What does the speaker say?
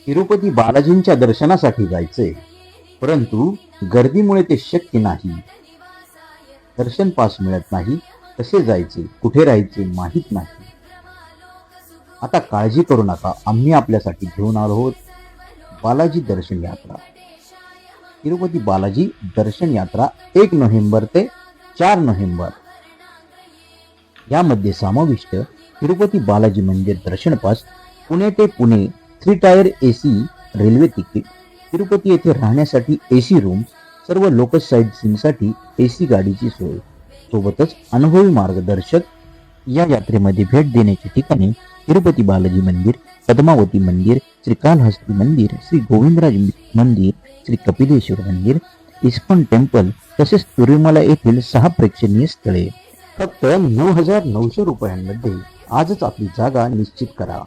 तिरुपती बालाजींच्या दर्शनासाठी जायचंय, परंतु गर्दीमुळे ते शक्य नाही. दर्शन पास मिळत नाही. कसे जायचे, कुठे राहायचे माहीत नाही. आता काळजी करू नका, आम्ही आपल्यासाठी घेऊन आलो आहोत बालाजी दर्शन यात्रा. तिरुपती बालाजी दर्शन यात्रा 1 नोव्हेंबर ते 4 नोव्हेंबर यामध्ये समाविष्ट तिरुपती बालाजी मंदिर दर्शन पास, पुणे ते Pune 3 tyre AC railway ticket, Tirupati येथे राहण्यासाठी AC रूम, सर्व लोक साईट सीइंगसाठी AC गाडीची सोय, सोबतच अनुभवी मार्गदर्शक. या यात्रेमध्ये भेट देण्याची ठिकाणे तिरुपती बालाजी मंदिर, पद्मावती मंदिर, श्रीकालहस्ती मंदिर, श्री गोविंदराज मंदिर, श्री कपिलेश्वर मंदिर, इस्कॉन टेम्पल तसेच तिरुमला येथील 6 प्रेक्षणीय स्थळे. फक्त 9,900 रुपयांमध्ये आजच आपली जागा निश्चित करा.